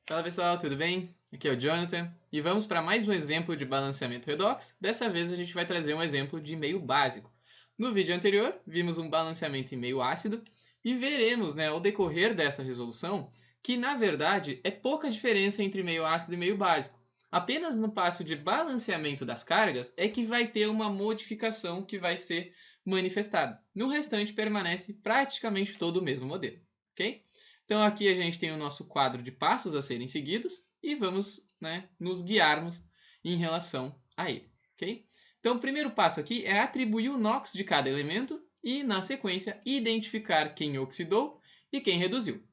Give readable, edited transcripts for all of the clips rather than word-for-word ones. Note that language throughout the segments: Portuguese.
Fala pessoal, tudo bem? Aqui é o Jonathan e vamos para mais um exemplo de balanceamento redox. Dessa vez a gente vai trazer um exemplo de meio básico. No vídeo anterior, vimos um balanceamento em meio ácido e veremos, ao decorrer dessa resolução, que na verdade é pouca diferença entre meio ácido e meio básico. Apenas no passo de balanceamento das cargas é que vai ter uma modificação que vai ser manifestada. No restante permanece praticamente todo o mesmo modelo, ok? Então aqui a gente tem o nosso quadro de passos a serem seguidos e vamos, nos guiarmos em relação a ele, ok? Então o primeiro passo aqui é atribuir o NOx de cada elemento e, na sequência, identificar quem oxidou e quem reduziu.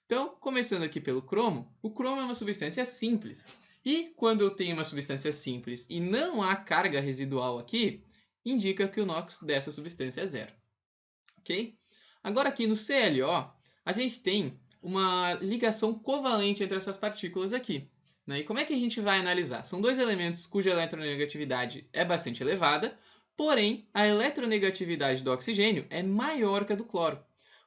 Então, começando aqui pelo cromo, o cromo é uma substância simples. E quando eu tenho uma substância simples e não há carga residual aqui, indica que o NOx dessa substância é zero, ok? Agora aqui no ClO, a gente tem uma ligação covalente entre essas partículas aqui. E como é que a gente vai analisar? São dois elementos cuja eletronegatividade é bastante elevada, porém a eletronegatividade do oxigênio é maior que a do cloro.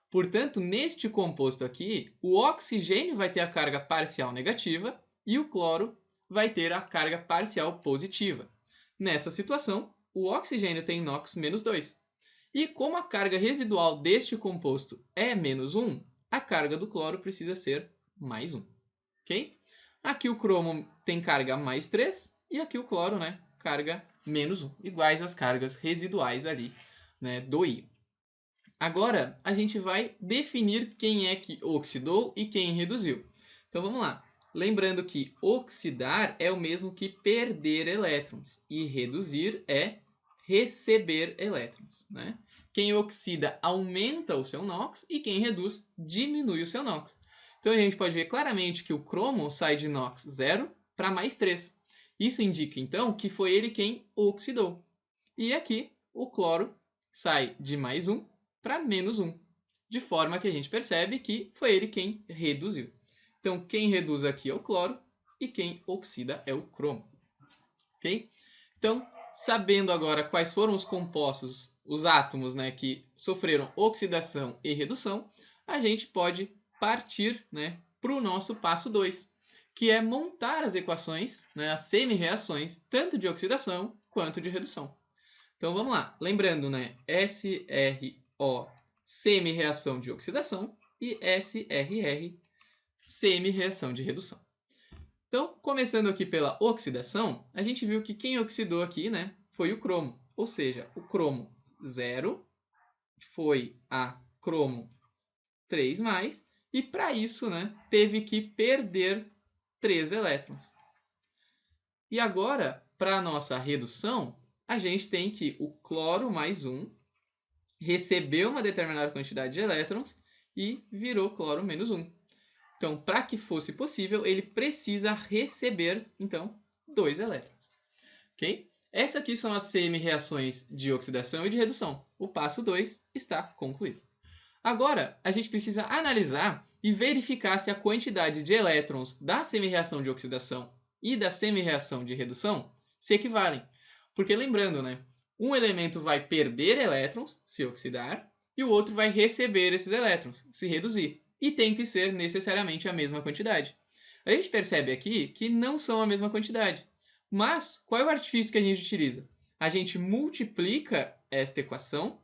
Portanto, neste composto aqui, o oxigênio vai ter a carga parcial negativa e o cloro vai ter a carga parcial positiva. Nessa situação, o oxigênio tem NOx menos 2. E como a carga residual deste composto é menos 1, a carga do cloro precisa ser mais 1. Ok? Aqui o cromo tem carga mais 3 e aqui o cloro, carga menos 1, iguais às cargas residuais ali, do íon. Agora a gente vai definir quem é que oxidou e quem reduziu. Então vamos lá. Lembrando que oxidar é o mesmo que perder elétrons e reduzir é receber elétrons. Quem oxida aumenta o seu NOx e quem reduz diminui o seu NOx. Então a gente pode ver claramente que o cromo sai de NOx 0 para mais 3. Isso indica então que foi ele quem oxidou. E aqui o cloro sai de mais 1 para menos 1, de forma que a gente percebe que foi ele quem reduziu. Então quem reduz aqui é o cloro e quem oxida é o cromo. Ok? Então, sabendo agora quais foram os compostos, os átomos, que sofreram oxidação e redução, a gente pode partir, para o nosso passo 2, que é montar as equações, as semi-reações, tanto de oxidação quanto de redução. Então vamos lá, lembrando, SRO, semi-reação de oxidação, e SRR, semi-reação de redução. Então, começando aqui pela oxidação, a gente viu que quem oxidou aqui, foi o cromo. Ou seja, o cromo 0 foi a cromo 3+, e para isso, teve que perder 3 elétrons. E agora, para a nossa redução, a gente tem que o cloro mais 1 recebeu uma determinada quantidade de elétrons e virou cloro menos 1. Então, para que fosse possível, ele precisa receber, então, 2 elétrons. Ok? Essas aqui são as semi-reações de oxidação e de redução. O passo 2 está concluído. Agora, a gente precisa analisar e verificar se a quantidade de elétrons da semi-reação de oxidação e da semi-reação de redução se equivalem. Porque lembrando, um elemento vai perder elétrons, se oxidar, e o outro vai receber esses elétrons, se reduzir. E tem que ser necessariamente a mesma quantidade. A gente percebe aqui que não são a mesma quantidade. Mas qual é o artifício que a gente utiliza? A gente multiplica esta equação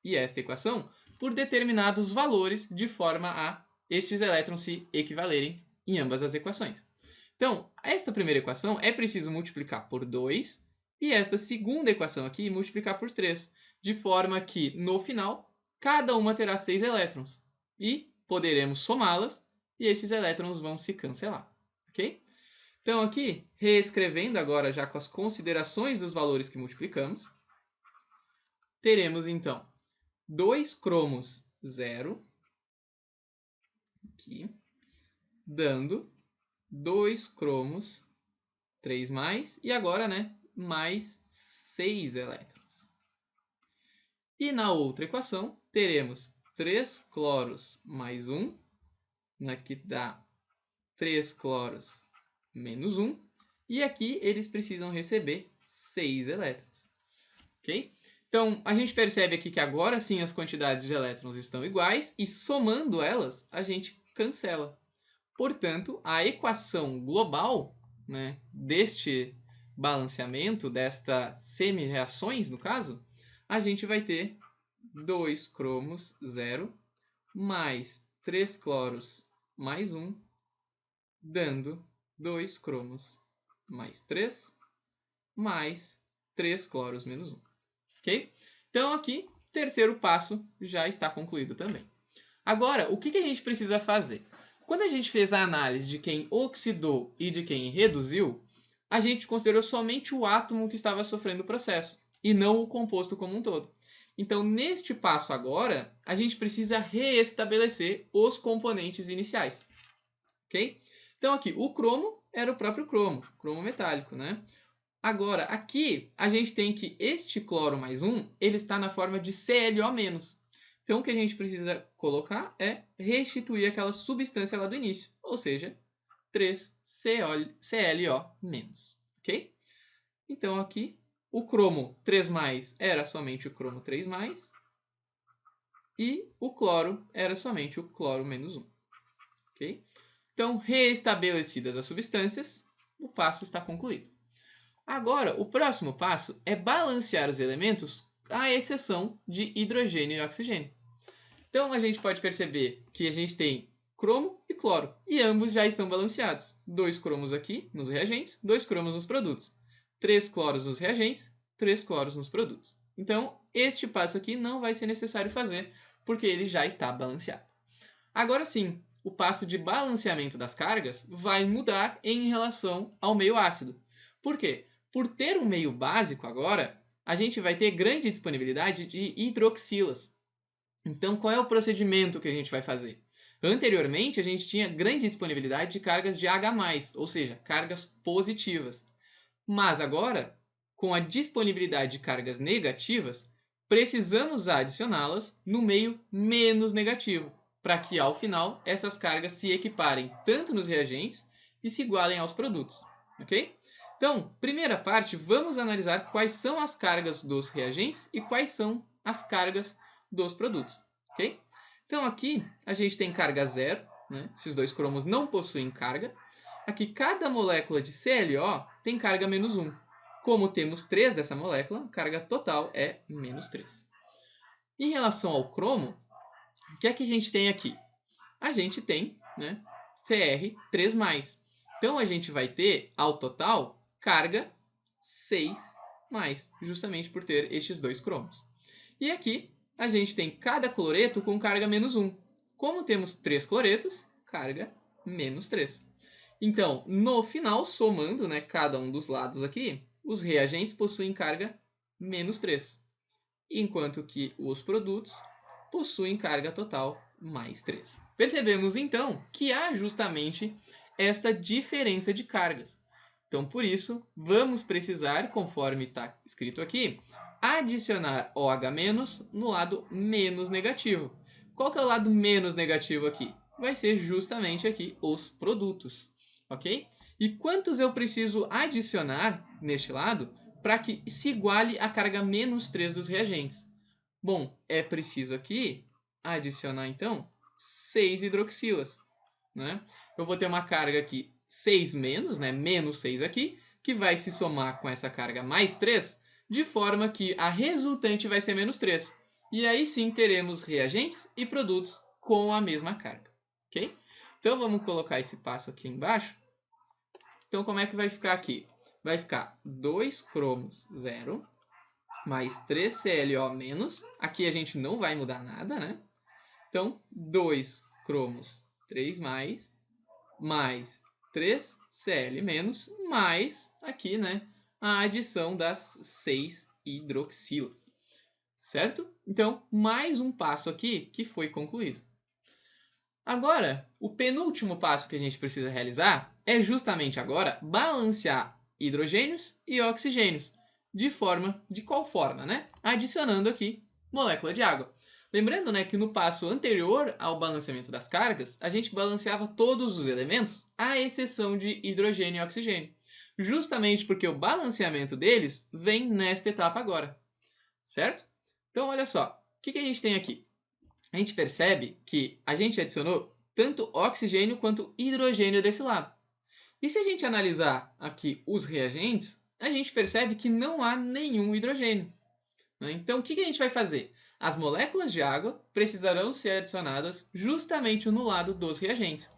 e esta equação por determinados valores de forma a estes elétrons se equivalerem em ambas as equações. Então, esta primeira equação é preciso multiplicar por 2 e esta segunda equação aqui multiplicar por 3, de forma que, no final, cada uma terá 6 elétrons e poderemos somá-las e esses elétrons vão se cancelar, ok? Então aqui, reescrevendo agora já com as considerações dos valores que multiplicamos, teremos então 2 cromos 0, aqui, dando 2 cromos 3+, e agora, mais 6 elétrons. E na outra equação, teremos 3 cloros mais 1, que dá 3 cloros menos 1, e aqui eles precisam receber 6 elétrons. Ok? Então, a gente percebe aqui que agora sim as quantidades de elétrons estão iguais e somando elas, a gente cancela. Portanto, a equação global, né, deste balanceamento, destas semi-reações, no caso, a gente vai ter 2 cromos 0 mais 3 cloros mais 1, dando 2 cromos mais 3 mais 3 cloros menos 1. Ok? Então, aqui, terceiro passo já está concluído também. Agora, o que a gente precisa fazer? Quando a gente fez a análise de quem oxidou e de quem reduziu, a gente considerou somente o átomo que estava sofrendo o processo, e não o composto como um todo. Então, neste passo agora, a gente precisa reestabelecer os componentes iniciais. Ok? Então, aqui, o cromo era o próprio cromo metálico, né? Agora, aqui, a gente tem que este cloro mais 1, ele está na forma de ClO-. Então, o que a gente precisa colocar é restituir aquela substância lá do início, ou seja, 3ClO-, ok? Então, aqui, o cromo 3+, era somente o cromo 3+, e o cloro era somente o cloro menos 1, ok? Então, reestabelecidas as substâncias, o passo está concluído. Agora, o próximo passo é balancear os elementos à exceção de hidrogênio e oxigênio. Então, a gente pode perceber que a gente tem cromo e cloro, e ambos já estão balanceados. 2 cromos aqui nos reagentes, 2 cromos nos produtos. 3 cloros nos reagentes, 3 cloros nos produtos. Então, este passo aqui não vai ser necessário fazer, porque ele já está balanceado. Agora sim, o passo de balanceamento das cargas vai mudar em relação ao meio ácido. Por quê? Por ter um meio básico agora, a gente vai ter grande disponibilidade de hidroxilas. Então, qual é o procedimento que a gente vai fazer? Anteriormente, a gente tinha grande disponibilidade de cargas de H+, ou seja, cargas positivas. Mas agora, com a disponibilidade de cargas negativas, precisamos adicioná-las no meio menos negativo, para que ao final essas cargas se equiparem tanto nos reagentes e se igualem aos produtos, ok? Então, primeira parte, vamos analisar quais são as cargas dos reagentes e quais são as cargas dos produtos, ok? Então aqui a gente tem carga zero, né? Esses dois cromos não possuem carga. Aqui cada molécula de ClO tem carga menos 1. Como temos 3 dessa molécula, a carga total é menos 3. Em relação ao cromo, o que é que a gente tem aqui? A gente tem, né, Cr3+. Então a gente vai ter, ao total, carga 6+, justamente por ter estes dois cromos. E aqui a gente tem cada cloreto com carga menos 1. Como temos 3 cloretos, carga menos 3. Então, no final, somando, né, cada um dos lados aqui, os reagentes possuem carga menos 3, enquanto que os produtos possuem carga total mais 3. Percebemos então que há justamente esta diferença de cargas. Então, por isso, vamos precisar, conforme está escrito aqui, adicionar OH- no lado menos negativo. Qual que é o lado menos negativo aqui? Vai ser justamente aqui os produtos, ok? E quantos eu preciso adicionar neste lado para que se iguale a carga menos 3 dos reagentes? Bom, é preciso aqui adicionar então 6 hidroxilas, né? Eu vou ter uma carga aqui 6 menos, né? Menos 6 aqui, que vai se somar com essa carga mais 3, de forma que a resultante vai ser menos 3. E aí sim teremos reagentes e produtos com a mesma carga, ok? Então vamos colocar esse passo aqui embaixo. Então como é que vai ficar aqui? Vai ficar 2 cromos 0 mais 3 ClO-. Aqui a gente não vai mudar nada, né? Então 2 cromos 3+, mais 3 Cl-, mais aqui, né, a adição das 6 hidroxilas, certo? Então, mais um passo aqui que foi concluído. Agora, o penúltimo passo que a gente precisa realizar é justamente agora balancear hidrogênios e oxigênios. De qual forma, né? Adicionando aqui molécula de água. Lembrando, né, que no passo anterior ao balanceamento das cargas, a gente balanceava todos os elementos, à exceção de hidrogênio e oxigênio. Justamente porque o balanceamento deles vem nesta etapa agora. Certo? Então, olha só. O que a gente tem aqui? A gente percebe que a gente adicionou tanto oxigênio quanto hidrogênio desse lado. E se a gente analisar aqui os reagentes, a gente percebe que não há nenhum hidrogênio. Então, o que a gente vai fazer? As moléculas de água precisarão ser adicionadas justamente no lado dos reagentes.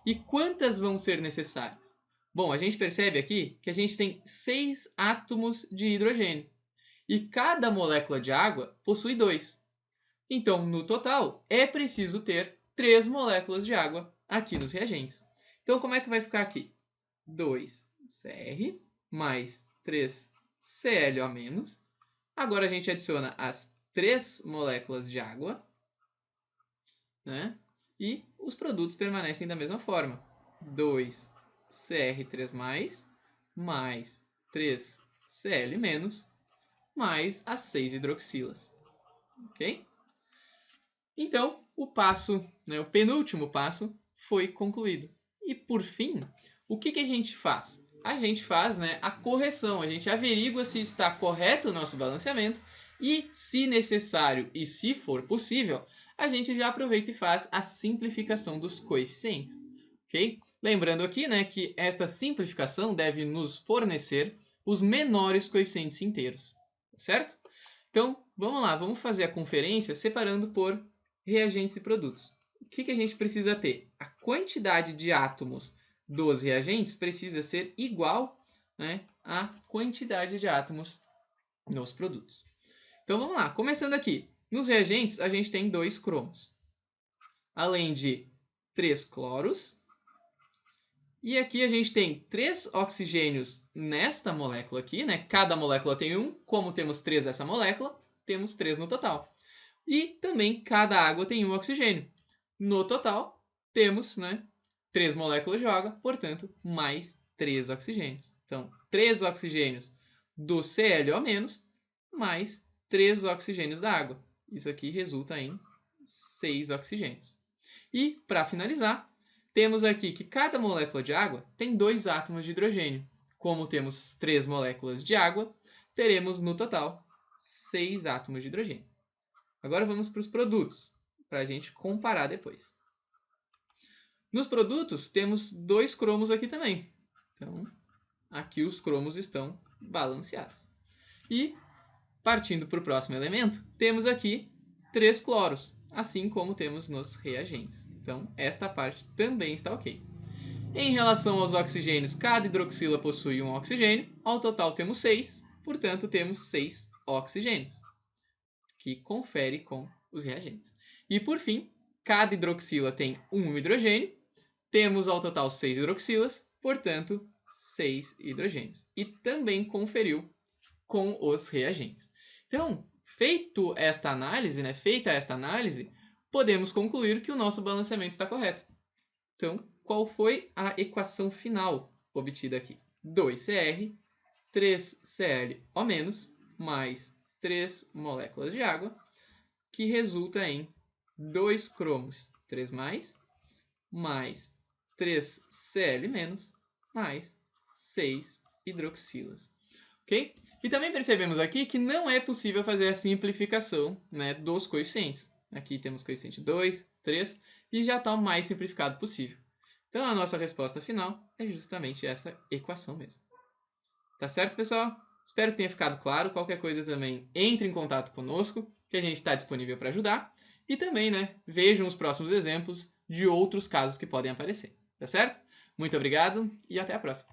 E quantas vão ser necessárias? Bom, a gente percebe aqui que a gente tem 6 átomos de hidrogênio. E cada molécula de água possui 2. Então, no total, é preciso ter 3 moléculas de água aqui nos reagentes. Então, como é que vai ficar aqui? 2Cr mais 3Cl-. Agora a gente adiciona as 3 moléculas de água, né? E os produtos permanecem da mesma forma. 2Cr3+, mais 3Cl-, mais as 6 hidroxilas. Ok? Então, o passo, né, o penúltimo passo, foi concluído. E por fim, o que a gente faz? A gente faz, né, a correção, a gente averigua se está correto o nosso balanceamento e, se necessário e se for possível, a gente já aproveita e faz a simplificação dos coeficientes. Ok? Lembrando aqui, né, que esta simplificação deve nos fornecer os menores coeficientes inteiros, certo? Então, vamos lá, vamos fazer a conferência separando por reagentes e produtos. O que a gente precisa ter? A quantidade de átomos dos reagentes precisa ser igual, né, à quantidade de átomos nos produtos. Então vamos lá, começando aqui. Nos reagentes a gente tem 2 cromos, além de 3 cloros. E aqui a gente tem 3 oxigênios nesta molécula aqui, né? Cada molécula tem um, como temos 3 dessa molécula, temos 3 no total. E também cada água tem um oxigênio. No total, temos, né, 3 moléculas de água, portanto, mais 3 oxigênios. Então, 3 oxigênios do ClO-, mais 3 oxigênios da água. Isso aqui resulta em 6 oxigênios. E, para finalizar, temos aqui que cada molécula de água tem 2 átomos de hidrogênio. Como temos 3 moléculas de água, teremos no total 6 átomos de hidrogênio. Agora vamos para os produtos, para a gente comparar depois. Nos produtos, temos 2 cromos aqui também. Então, aqui os cromos estão balanceados. E, partindo para o próximo elemento, temos aqui 3 cloros, assim como temos nos reagentes. Então, esta parte também está ok. Em relação aos oxigênios, cada hidroxila possui um oxigênio. Ao total temos 6, portanto temos 6 oxigênios, que confere com os reagentes. E por fim, cada hidroxila tem um hidrogênio. Temos ao total 6 hidroxilas, portanto 6 hidrogênios. E também conferiu com os reagentes. Então, feita esta análise, podemos concluir que o nosso balanceamento está correto. Então, qual foi a equação final obtida aqui? 2Cr, 3Cl-, mais 3 moléculas de água, que resulta em 2 cromos, 3+, mais 3 Cl-, mais 6 hidroxilas. Ok? E também percebemos aqui que não é possível fazer a simplificação, né, dos coeficientes. Aqui temos coeficiente 2, 3 e já está o mais simplificado possível. Então a nossa resposta final é justamente essa equação mesmo. Tá certo, pessoal? Espero que tenha ficado claro. Qualquer coisa também entre em contato conosco, que a gente está disponível para ajudar. E também, né, vejam os próximos exemplos de outros casos que podem aparecer. Tá certo? Muito obrigado e até a próxima.